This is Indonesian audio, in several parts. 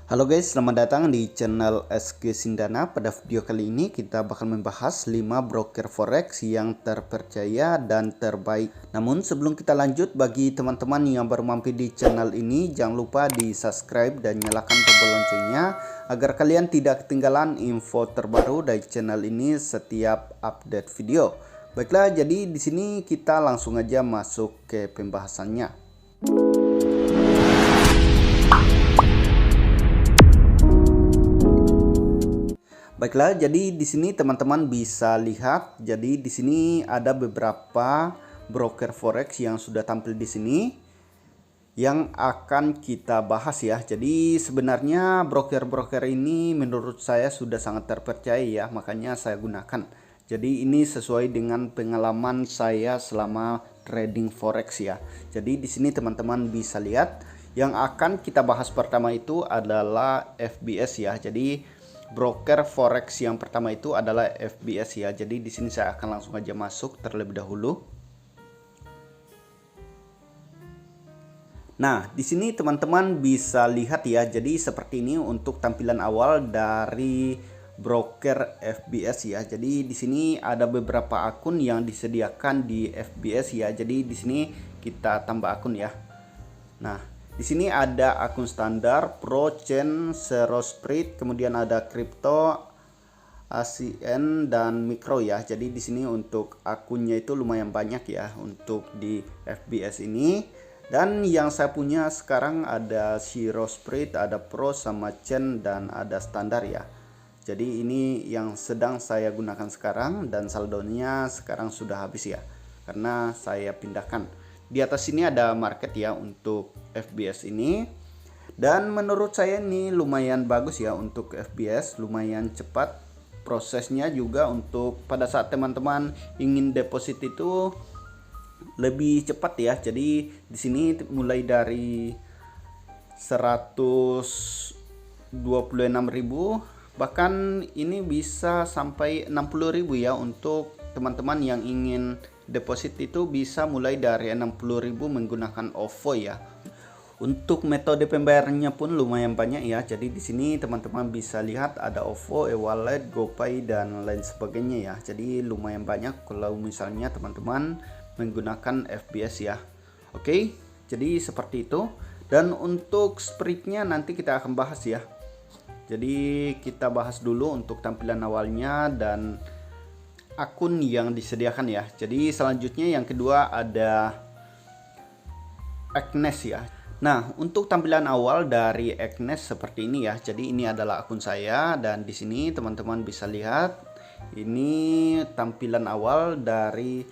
Halo guys, selamat datang di channel SG Sindana. Pada video kali ini kita bakal membahas 5 broker forex yang terpercaya dan terbaik. Namun sebelum kita lanjut, bagi teman-teman yang baru mampir di channel ini, jangan lupa di subscribe dan nyalakan tombol loncengnya agar kalian tidak ketinggalan info terbaru dari channel ini setiap update video. Baiklah, jadi di sini kita langsung aja masuk ke pembahasannya. Baiklah, jadi di sini teman-teman bisa lihat, jadi di sini ada beberapa broker forex yang sudah tampil di sini yang akan kita bahas ya. Jadi sebenarnya broker-broker ini menurut saya sudah sangat terpercaya ya, makanya saya gunakan. Jadi ini sesuai dengan pengalaman saya selama trading forex ya. Jadi di sini teman-teman bisa lihat yang akan kita bahas pertama itu adalah FBS ya. Jadi broker forex yang pertama itu adalah FBS ya. Jadi di sini saya akan langsung aja masuk terlebih dahulu. Nah, di sini teman-teman bisa lihat ya. Jadi seperti ini untuk tampilan awal dari broker FBS ya. Jadi di sini ada beberapa akun yang disediakan di FBS ya. Jadi di sini kita tambah akun ya. Nah, di sini ada akun standar, Pro, Chain, Zero Spread, kemudian ada Crypto, ASIN dan Mikro ya. Jadi di sini untuk akunnya itu lumayan banyak ya untuk di FBS ini. Dan yang saya punya sekarang ada Zero Spread, ada Pro sama Chain dan ada standar ya. Jadi ini yang sedang saya gunakan sekarang dan saldonya sekarang sudah habis ya. Karena saya pindahkan. Di atas sini ada market ya untuk FBS ini, dan menurut saya ini lumayan bagus ya untuk FBS, lumayan cepat prosesnya juga. Untuk pada saat teman-teman ingin deposit itu lebih cepat ya. Jadi di sini mulai dari 126.000, bahkan ini bisa sampai 60.000 ya. Untuk teman-teman yang ingin deposit itu bisa mulai dari 60.000 menggunakan OVO ya. Untuk metode pembayarannya pun lumayan banyak ya. Jadi di sini teman-teman bisa lihat ada OVO, e-wallet, GoPay dan lain sebagainya ya. Jadi lumayan banyak kalau misalnya teman-teman menggunakan FBS ya. Oke, jadi seperti itu. Dan untuk spreadnya nanti kita akan bahas ya. Jadi kita bahas dulu untuk tampilan awalnya dan akun yang disediakan ya. Jadi selanjutnya yang kedua ada Agnes ya. Nah, untuk tampilan awal dari Agnes seperti ini ya. Jadi ini adalah akun saya dan di sini teman-teman bisa lihat ini tampilan awal dari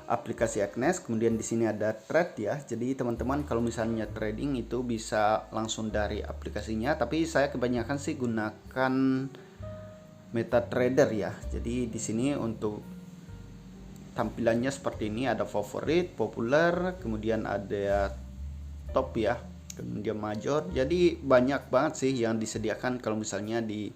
aplikasi Agnes. Kemudian di sini ada trade ya. Jadi teman-teman kalau misalnya trading itu bisa langsung dari aplikasinya, tapi saya kebanyakan sih gunakan MetaTrader ya. Jadi di sini untuk tampilannya seperti ini, ada favorit, populer, kemudian ada top ya, kemudian major. Jadi banyak banget sih yang disediakan kalau misalnya di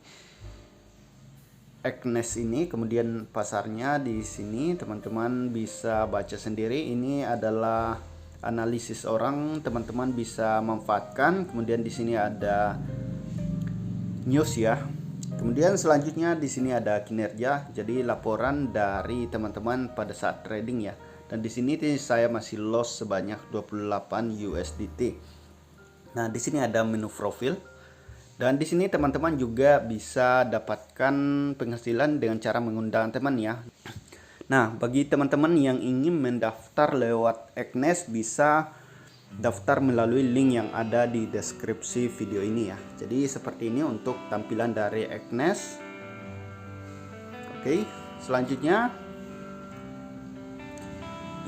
Agnes ini. Kemudian pasarnya di sini teman-teman bisa baca sendiri. Ini adalah analisis orang, teman-teman bisa manfaatkan. Kemudian di sini ada news ya. Kemudian selanjutnya di sini ada kinerja, jadi laporan dari teman-teman pada saat trading ya. Dan di sini saya masih loss sebanyak 28 USDT. Nah, di sini ada menu profil. Dan di sini teman-teman juga bisa dapatkan penghasilan dengan cara mengundang teman ya. Nah, bagi teman-teman yang ingin mendaftar lewat Agnes bisa daftar melalui link yang ada di deskripsi video ini ya. Jadi seperti ini untuk tampilan dari Agnes. Oke, selanjutnya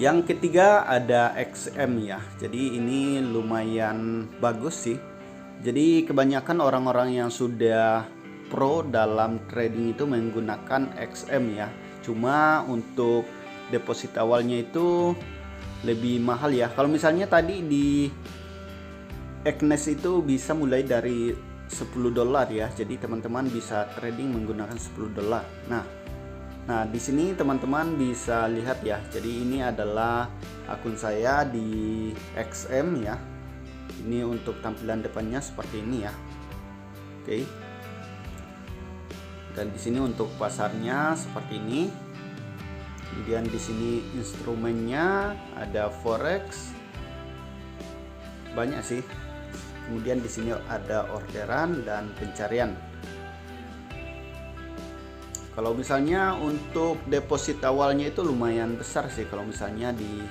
yang ketiga ada XM ya. Jadi ini lumayan bagus sih. Jadi kebanyakan orang-orang yang sudah pro dalam trading itu menggunakan XM ya. Cuma untuk deposit awalnya itu lebih mahal ya. Kalau misalnya tadi di Agnes itu bisa mulai dari $10 ya. Jadi teman-teman bisa trading menggunakan $10. Nah, di sini teman-teman bisa lihat ya. Jadi ini adalah akun saya di XM ya. Ini untuk tampilan depannya seperti ini ya. Oke. Dan di sini untuk pasarnya seperti ini. Kemudian di sini instrumennya ada forex. Banyak sih. Kemudian di sini ada orderan dan pencarian. Kalau misalnya untuk deposit awalnya itu lumayan besar sih kalau misalnya di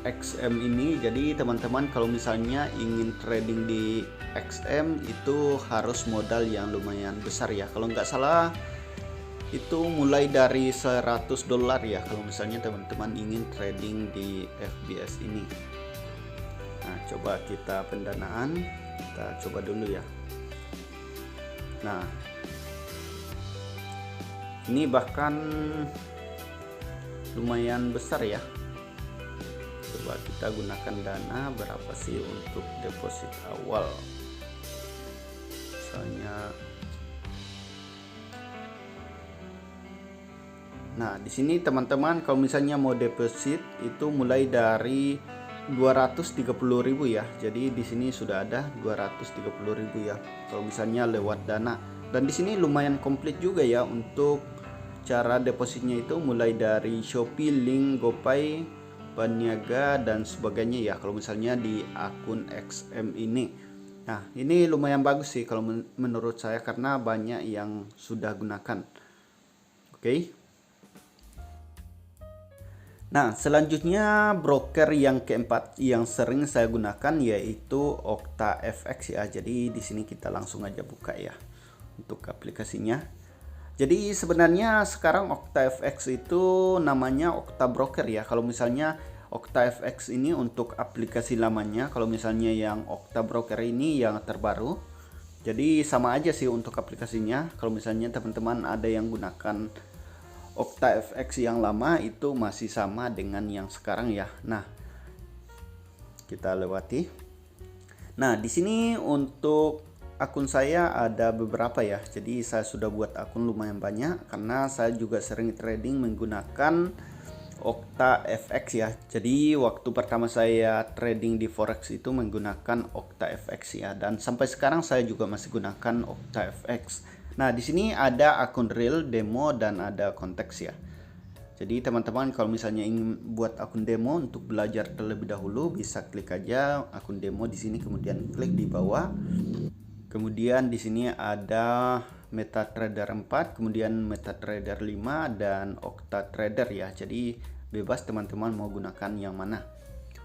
XM ini. Jadi teman-teman kalau misalnya ingin trading di XM itu harus modal yang lumayan besar ya. Kalau nggak salah itu mulai dari $100 ya kalau misalnya teman-teman ingin trading di FBS ini. Nah, coba kita pendanaan, kita coba dulu ya. Nah, ini bahkan lumayan besar ya. Coba kita gunakan dana berapa sih untuk deposit awal. Misalnya, nah di sini teman-teman kalau misalnya mau deposit itu mulai dari 230.000 ya. Jadi di sini sudah ada 230.000 ya. Kalau misalnya lewat dana. Dan di sini lumayan komplit juga ya untuk cara depositnya itu mulai dari Shopee, Link, GoPay, Banyaga dan sebagainya ya. Kalau misalnya di akun XM ini. Nah, ini lumayan bagus sih kalau menurut saya karena banyak yang sudah gunakan. Oke. Nah, selanjutnya broker yang keempat yang sering saya gunakan yaitu OctaFX ya. Jadi di sini kita langsung aja buka ya untuk aplikasinya. Jadi sebenarnya sekarang OctaFX itu namanya Okta Broker ya. Kalau misalnya OctaFX ini untuk aplikasi lamanya, kalau misalnya yang Okta Broker ini yang terbaru. Jadi sama aja sih untuk aplikasinya. Kalau misalnya teman-teman ada yang gunakan OctaFX yang lama itu masih sama dengan yang sekarang ya. Nah, kita lewati. Nah, di sini untuk akun saya ada beberapa ya. Jadi saya sudah buat akun lumayan banyak karena saya juga sering trading menggunakan OctaFX ya. Jadi waktu pertama saya trading di forex itu menggunakan OctaFX ya, dan sampai sekarang saya juga masih gunakan OctaFX. Nah, di sini ada akun real, demo, dan ada konteks ya. Jadi teman-teman kalau misalnya ingin buat akun demo untuk belajar terlebih dahulu bisa klik aja akun demo di sini, kemudian klik di bawah. Kemudian di sini ada MetaTrader 4, kemudian MetaTrader 5 dan OctaTrader ya. Jadi bebas teman-teman mau gunakan yang mana.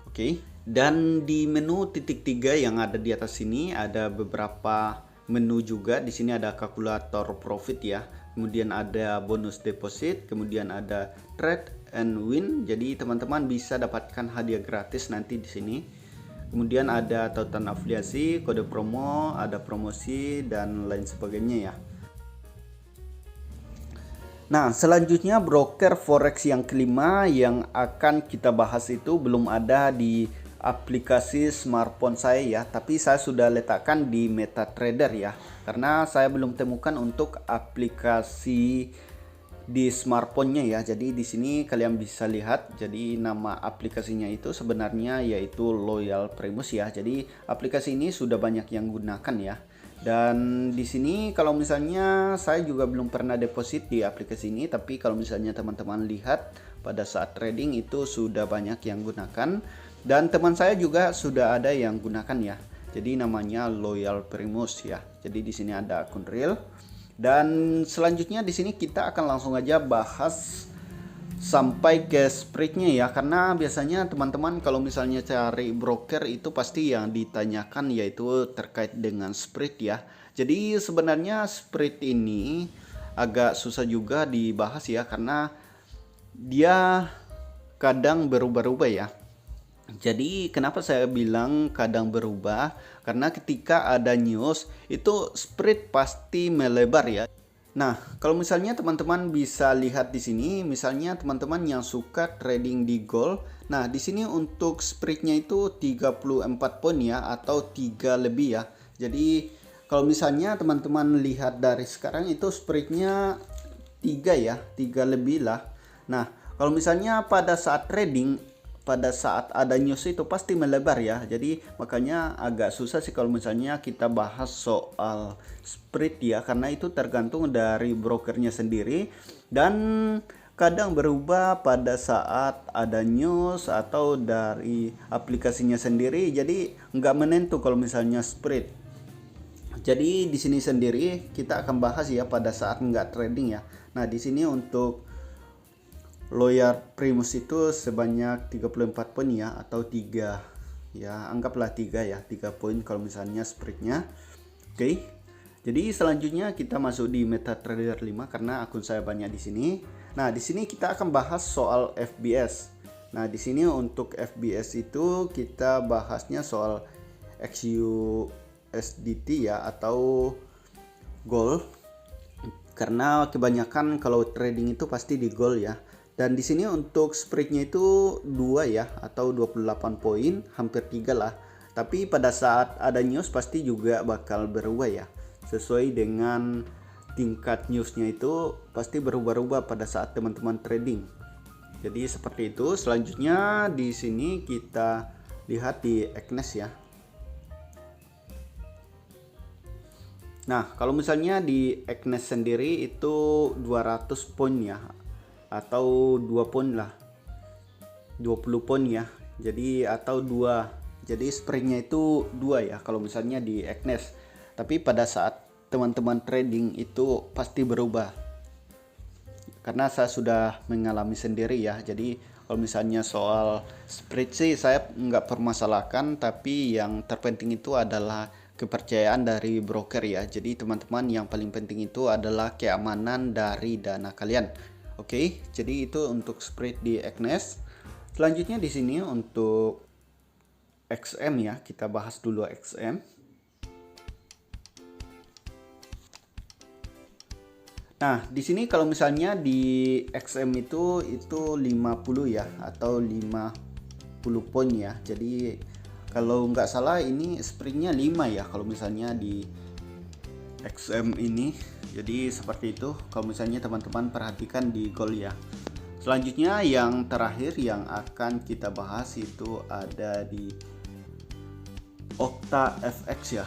Oke. Dan di menu titik 3 yang ada di atas sini ada beberapa menu juga. Di sini ada kalkulator profit ya. Kemudian ada bonus deposit, kemudian ada trade and win. Jadi teman-teman bisa dapatkan hadiah gratis nanti di sini. Kemudian ada tautan afiliasi, kode promo, ada promosi dan lain sebagainya ya. Nah, selanjutnya broker forex yang kelima yang akan kita bahas itu belum ada di aplikasi smartphone saya ya, tapi saya sudah letakkan di MetaTrader ya, karena saya belum temukan untuk aplikasi di smartphone-nya ya. Jadi di sini kalian bisa lihat, jadi nama aplikasinya itu sebenarnya yaitu Loyal Primus ya. Jadi aplikasi ini sudah banyak yang gunakan ya. Dan di sini kalau misalnya saya juga belum pernah deposit di aplikasi ini, tapi kalau misalnya teman-teman lihat pada saat trading itu sudah banyak yang gunakan. Dan teman saya juga sudah ada yang gunakan ya. Jadi namanya Loyal Primus ya. Jadi di sini ada akun real. Dan selanjutnya di sini kita akan langsung aja bahas sampai ke spreadnya ya. Karena biasanya teman-teman kalau misalnya cari broker itu pasti yang ditanyakan yaitu terkait dengan spread ya. Jadi sebenarnya spread ini agak susah juga dibahas ya, karena dia kadang berubah-ubah ya. Jadi kenapa saya bilang kadang berubah? Karena ketika ada news itu spread pasti melebar ya. Nah, kalau misalnya teman-teman bisa lihat di sini, misalnya teman-teman yang suka trading di gold. Nah, di sini untuk spreadnya itu 34 poin ya, atau 3 lebih ya. Jadi kalau misalnya teman-teman lihat dari sekarang itu spreadnya 3 ya, 3 lebih lah. Nah, kalau misalnya pada saat trading pada saat ada news itu pasti melebar ya. Jadi makanya agak susah sih kalau misalnya kita bahas soal spread ya, karena itu tergantung dari brokernya sendiri dan kadang berubah pada saat ada news atau dari aplikasinya sendiri. Jadi nggak menentu kalau misalnya spread. Jadi di sini sendiri kita akan bahas ya pada saat nggak trading ya. Nah di sini untuk Loyal Primus itu sebanyak 34 poin ya, atau 3 ya, anggaplah 3 ya, 3 poin kalau misalnya spreadnya. Oke. Jadi selanjutnya kita masuk di MetaTrader 5 karena akun saya banyak di sini. Nah, di sini kita akan bahas soal FBS. Nah, di sini untuk FBS itu kita bahasnya soal XUSDT ya, atau gold. Karena kebanyakan kalau trading itu pasti di gold ya. Dan di sini untuk spreadnya itu 2 ya, atau 28 poin, hampir 3 lah. Tapi pada saat ada news pasti juga bakal berubah ya. Sesuai dengan tingkat newsnya itu pasti berubah-ubah pada saat teman-teman trading. Jadi seperti itu. Selanjutnya di sini kita lihat di Eknes ya. Nah, kalau misalnya di Eknes sendiri itu 200 poin ya, atau 2 poin lah, 20 poin ya, jadi atau 2, jadi spreadnya itu 2 ya kalau misalnya di Eknes. Tapi pada saat teman-teman trading itu pasti berubah, karena saya sudah mengalami sendiri ya. Jadi kalau misalnya soal spread sih saya nggak permasalahkan, tapi yang terpenting itu adalah kepercayaan dari broker ya. Jadi teman-teman, yang paling penting itu adalah keamanan dari dana kalian. Oke, jadi itu untuk spread di Eknes. Selanjutnya di sini untuk XM ya, kita bahas dulu XM. Nah, di sini kalau misalnya di XM itu 50 ya, atau 50 poin ya. Jadi kalau nggak salah ini spreadnya 5 ya kalau misalnya di XM ini. Jadi seperti itu kalau misalnya teman-teman perhatikan di gold ya. Selanjutnya yang terakhir yang akan kita bahas itu ada di OctaFX ya.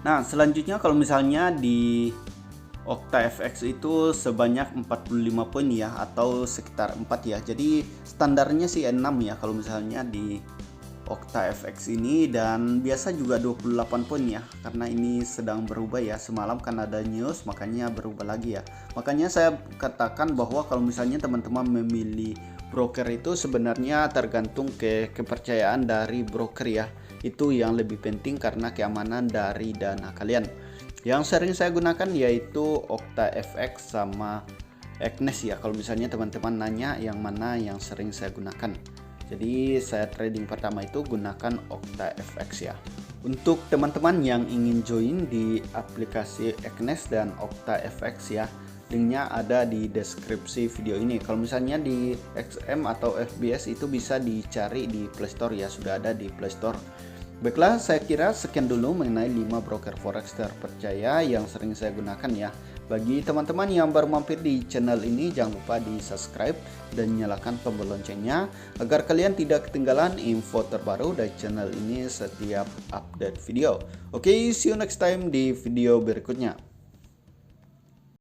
Nah selanjutnya kalau misalnya di OctaFX itu sebanyak 45 poin ya, atau sekitar 4 ya. Jadi standarnya sih 6 ya kalau misalnya di OctaFX ini, dan biasa juga 28 poin ya, karena ini sedang berubah ya. Semalam kan ada news makanya berubah lagi ya. Makanya saya katakan bahwa kalau misalnya teman-teman memilih broker itu sebenarnya tergantung kepercayaan dari broker ya. Itu yang lebih penting karena keamanan dari dana kalian. Yang sering saya gunakan yaitu OctaFX sama Eknes ya. Kalau misalnya teman-teman nanya yang mana yang sering saya gunakan, jadi saya trading pertama itu gunakan OctaFX ya. Untuk teman-teman yang ingin join di aplikasi Eknes dan OctaFX ya, linknya ada di deskripsi video ini. Kalau misalnya di XM atau FBS itu bisa dicari di Play Store ya, sudah ada di Play Store. Baiklah, saya kira sekian dulu mengenai 5 broker forex terpercaya yang sering saya gunakan ya. Bagi teman-teman yang baru mampir di channel ini, jangan lupa di subscribe dan nyalakan tombol loncengnya agar kalian tidak ketinggalan info terbaru dari channel ini setiap update video. Oke, see you next time di video berikutnya.